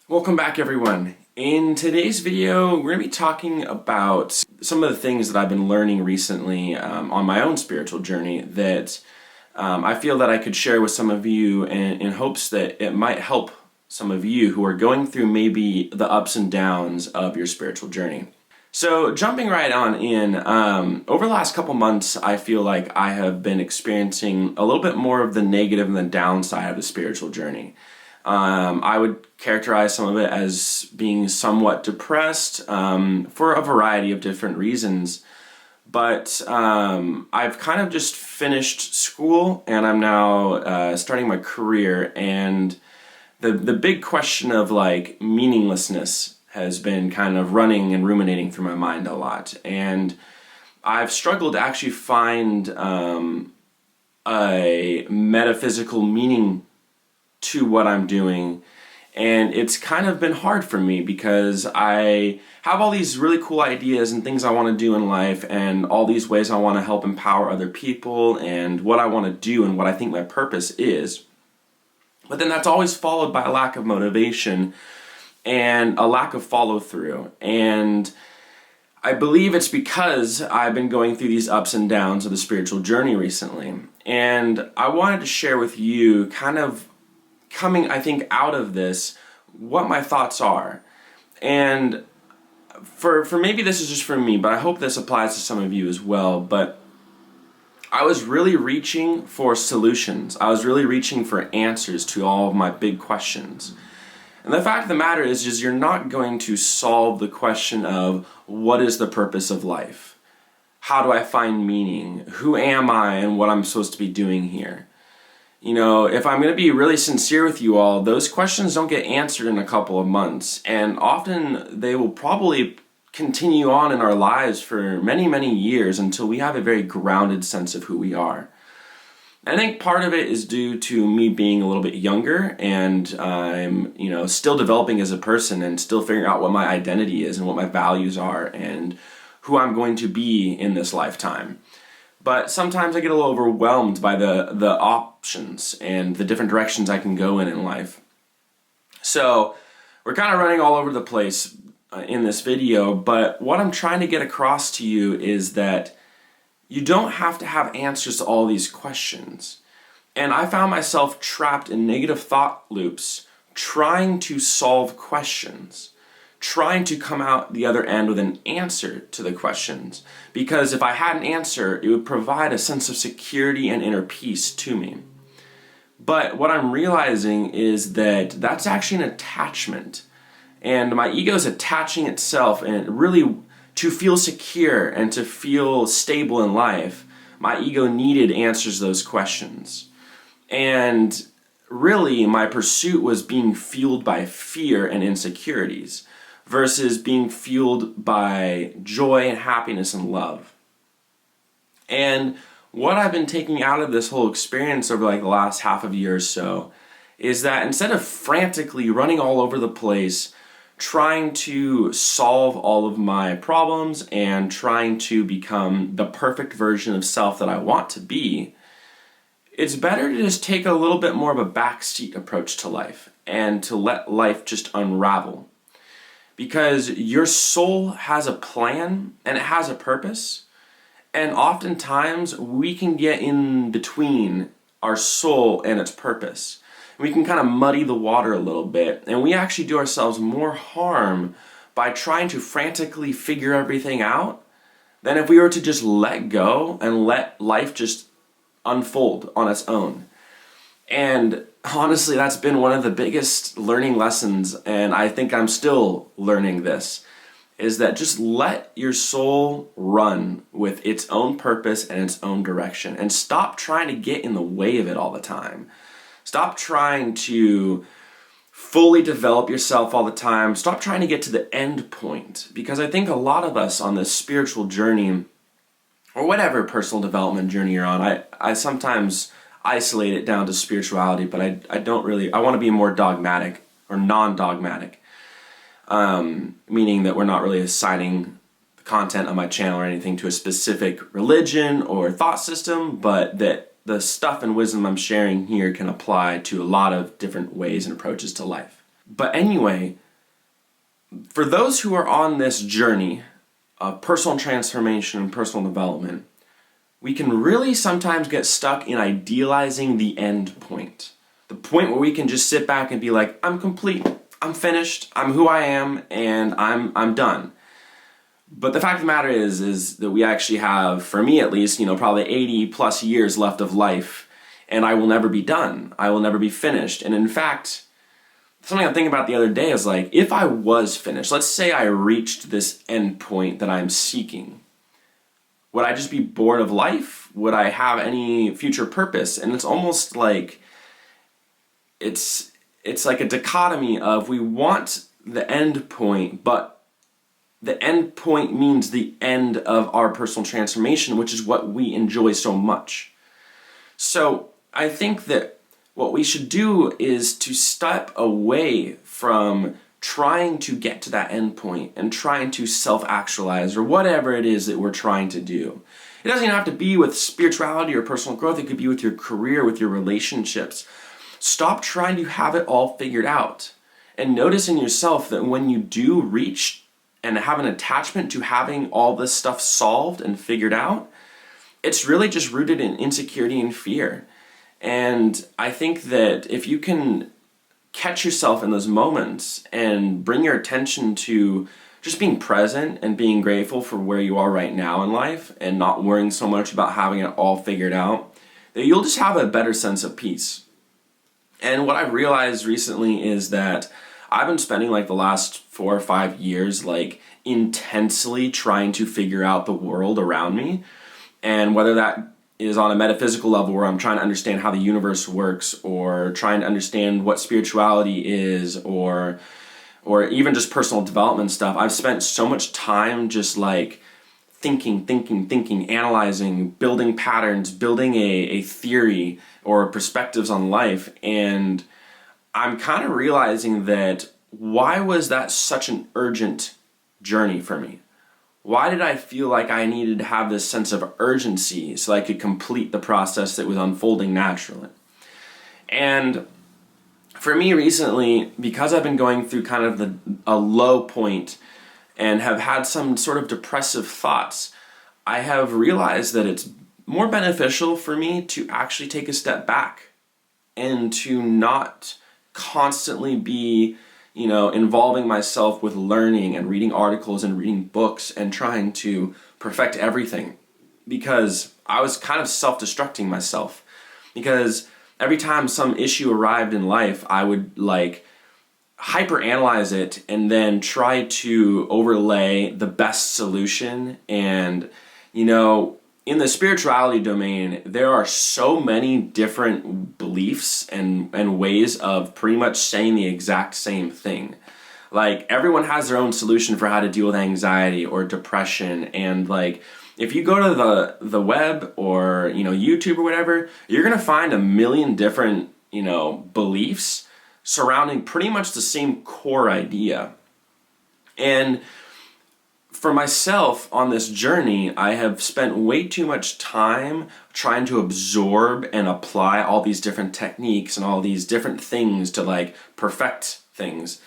Welcome back, everyone. In today's video, we're going to be talking about some of the things that I've been learning recently on my own spiritual journey that I feel that I could share with some of you in hopes that it might help some of you who are going through maybe the ups and downs of your spiritual journey. So jumping right on in, over the last couple months, I feel like I have been experiencing a little bit more of the negative and the downside of the spiritual journey. I would characterize some of it as being somewhat depressed for a variety of different reasons. But I've kind of just finished school and I'm now starting my career, and the big question of like meaninglessness has been kind of running and ruminating through my mind a lot. And I've struggled to actually find a metaphysical meaning to what I'm doing, and it's kind of been hard for me because I have all these really cool ideas and things I want to do in life and all these ways I want to help empower other people and what I want to do and what I think my purpose is. But then that's always followed by a lack of motivation and a lack of follow through. And I believe it's because I've been going through these ups and downs of the spiritual journey recently. And I wanted to share with you kind of coming, I think, out of this, what my thoughts are. And for maybe this is just for me, but I hope this applies to some of you as well. But I was really reaching for solutions. I was really reaching for answers to all of my big questions. And the fact of the matter is you're not going to solve the question of what is the purpose of life? How do I find meaning? Who am I and what I'm supposed to be doing here? You know, if I'm going to be really sincere with you all, those questions don't get answered in a couple of months, and often they will probably continue on in our lives for many, many years until we have a very grounded sense of who we are. I think part of it is due to me being a little bit younger, and I'm, still developing as a person and still figuring out what my identity is and what my values are and who I'm going to be in this lifetime. But sometimes I get a little overwhelmed by the options and the different directions I can go in life. So we're kind of running all over the place in this video, but what I'm trying to get across to you is that you don't have to have answers to all these questions. And I found myself trapped in negative thought loops trying to solve questions, trying to come out the other end with an answer to the questions. Because if I had an answer, it would provide a sense of security and inner peace to me. But what I'm realizing is that that's actually an attachment. And my ego is attaching itself, and really to feel secure and to feel stable in life, my ego needed answers to those questions. And really, my pursuit was being fueled by fear and insecurities versus being fueled by joy and happiness and love. And what I've been taking out of this whole experience over like the last half of a year or so is that instead of frantically running all over the place, trying to solve all of my problems and trying to become the perfect version of self that I want to be, it's better to just take a little bit more of a backseat approach to life and to let life just unravel. Because your soul has a plan and it has a purpose, and oftentimes we can get in between our soul and its purpose. We can kind of muddy the water a little bit, and we actually do ourselves more harm by trying to frantically figure everything out than if we were to just let go and let life just unfold on its own. And honestly, that's been one of the biggest learning lessons, and I think I'm still learning this, is that just let your soul run with its own purpose and its own direction, and stop trying to get in the way of it all the time. Stop trying to fully develop yourself all the time. Stop trying to get to the end point, because I think a lot of us on this spiritual journey, or whatever personal development journey you're on, I sometimes isolate it down to spirituality, but I want to be more dogmatic or non-dogmatic, meaning that we're not really assigning the content on my channel or anything to a specific religion or thought system, but that the stuff and wisdom I'm sharing here can apply to a lot of different ways and approaches to life. But anyway, for those who are on this journey of personal transformation and personal development, we can really sometimes get stuck in idealizing the end point. The point where we can just sit back and be like, I'm complete, I'm finished, I'm who I am, and I'm done. But the fact of the matter is that we actually have, for me at least, probably 80 plus years left of life, and I will never be done. I will never be finished. And in fact, something I'm thinking about the other day is like, if I was finished, let's say I reached this end point that I'm seeking, would I just be bored of life? Would I have any future purpose? And it's almost like it's like a dichotomy of we want the end point, but the end point means the end of our personal transformation, which is what we enjoy so much. So I think that what we should do is to step away from trying to get to that end point and trying to self-actualize or whatever it is that we're trying to do. It doesn't even have to be with spirituality or personal growth. It could be with your career, with your relationships. Stop trying to have it all figured out and notice in yourself that when you do reach and have an attachment to having all this stuff solved and figured out, it's really just rooted in insecurity and fear. And I think that if you can catch yourself in those moments and bring your attention to just being present and being grateful for where you are right now in life and not worrying so much about having it all figured out, that you'll just have a better sense of peace. And what I've realized recently is that I've been spending like the last 4 or 5 years like intensely trying to figure out the world around me. And whether that is on a metaphysical level where I'm trying to understand how the universe works, or trying to understand what spirituality is, or even just personal development stuff, I've spent so much time just like thinking, analyzing, building patterns, building a theory or perspectives on life. And I'm kind of realizing that why was that such an urgent journey for me? Why did I feel like I needed to have this sense of urgency so I could complete the process that was unfolding naturally? And for me recently, because I've been going through kind of a low point and have had some sort of depressive thoughts, I have realized that it's more beneficial for me to actually take a step back and to not constantly be involving myself with learning and reading articles and reading books and trying to perfect everything, because I was kind of self-destructing myself. Because every time some issue arrived in life, I would like hyper-analyze it and then try to overlay the best solution. And in the spirituality domain, there are so many different beliefs and ways of pretty much saying the exact same thing. Like, everyone has their own solution for how to deal with anxiety or depression. And like, if you go to the web or YouTube or whatever, you're gonna find a million different beliefs surrounding pretty much the same core idea. And for myself on this journey, I have spent way too much time trying to absorb and apply all these different techniques and all these different things to like perfect things.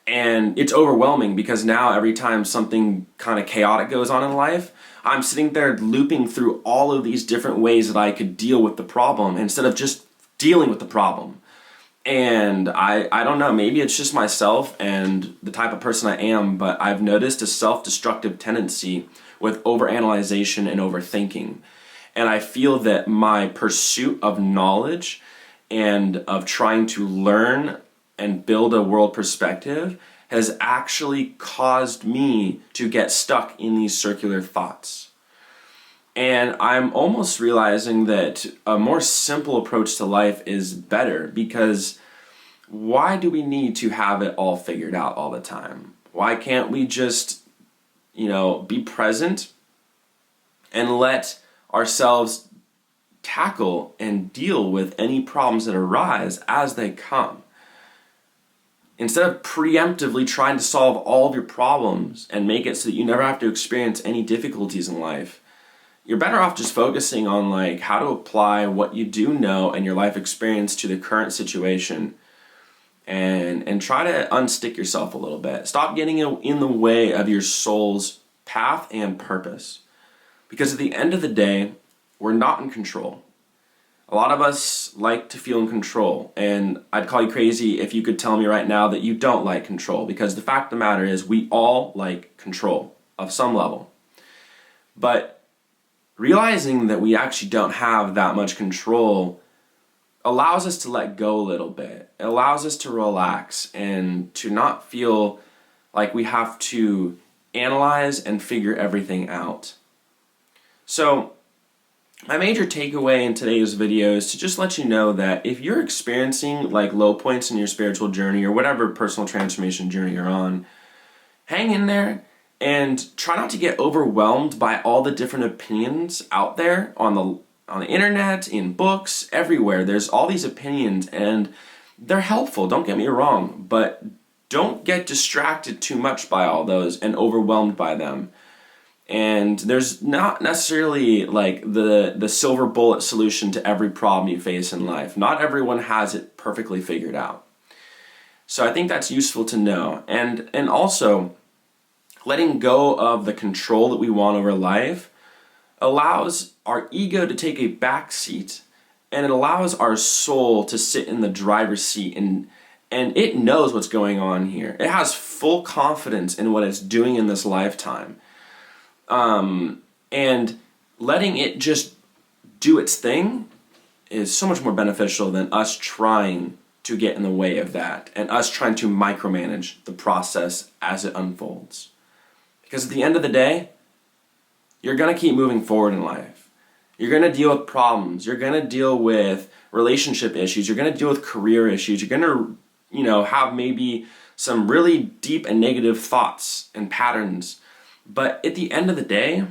And it's overwhelming because now every time something kind of chaotic goes on in life, I'm sitting there looping through all of these different ways that I could deal with the problem instead of just dealing with the problem. And I don't know, maybe it's just myself and the type of person I am, but I've noticed a self-destructive tendency with overanalyzation and overthinking. And I feel that my pursuit of knowledge and of trying to learn and build a world perspective has actually caused me to get stuck in these circular thoughts. And I'm almost realizing that a more simple approach to life is better, because why do we need to have it all figured out all the time? Why can't we just, be present and let ourselves tackle and deal with any problems that arise as they come? Instead of preemptively trying to solve all of your problems and make it so that you never have to experience any difficulties in life, you're better off just focusing on like how to apply what you do know and your life experience to the current situation and try to unstick yourself a little bit. Stop getting in the way of your soul's path and purpose. Because at the end of the day, we're not in control. A lot of us like to feel in control, and I'd call you crazy if you could tell me right now that you don't like control, because the fact of the matter is we all like control of some level. But realizing that we actually don't have that much control allows us to let go a little bit. It allows us to relax and to not feel like we have to analyze and figure everything out. So, my major takeaway in today's video is to just let you know that if you're experiencing like low points in your spiritual journey or whatever personal transformation journey you're on, hang in there and try not to get overwhelmed by all the different opinions out there on the internet, in books, everywhere. There's all these opinions and they're helpful, don't get me wrong, but don't get distracted too much by all those and overwhelmed by them. And there's not necessarily like the silver bullet solution to every problem you face in life. Not everyone has it perfectly figured out. So I think that's useful to know. And also, letting go of the control that we want over life allows our ego to take a back seat, and it allows our soul to sit in the driver's seat, and it knows what's going on here. It has full confidence in what it's doing in this lifetime. And letting it just do its thing is so much more beneficial than us trying to get in the way of that and us trying to micromanage the process as it unfolds. Because at the end of the day, you're going to keep moving forward in life. You're going to deal with problems. You're going to deal with relationship issues. You're going to deal with career issues. You're going to, have maybe some really deep and negative thoughts and patterns. But at the end of the day,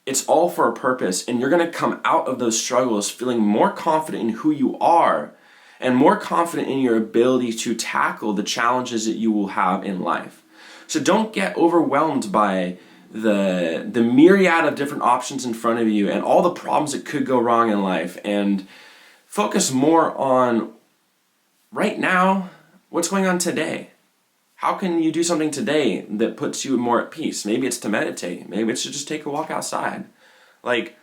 it's all for a purpose, and you're going to come out of those struggles feeling more confident in who you are and more confident in your ability to tackle the challenges that you will have in life. So don't get overwhelmed by the myriad of different options in front of you and all the problems that could go wrong in life, and focus more on right now, what's going on today. How can you do something today that puts you more at peace? Maybe it's to meditate. Maybe it's to just take a walk outside. Like,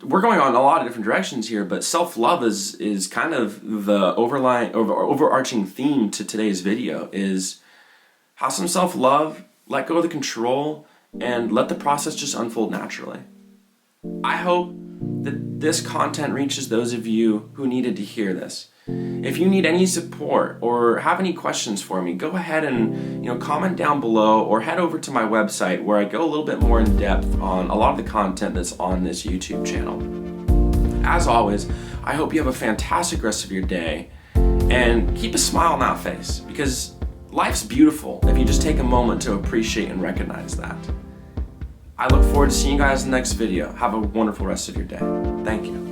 we're going on a lot of different directions here, but self-love is kind of the overarching theme to today's video is have some self-love, let go of the control, and let the process just unfold naturally. I hope that this content reaches those of you who needed to hear this. If you need any support or have any questions for me, go ahead and comment down below, or head over to my website where I go a little bit more in depth on a lot of the content that's on this YouTube channel. As always, I hope you have a fantastic rest of your day, and keep a smile on that face, because life's beautiful if you just take a moment to appreciate and recognize that. I look forward to seeing you guys in the next video. Have a wonderful rest of your day. Thank you.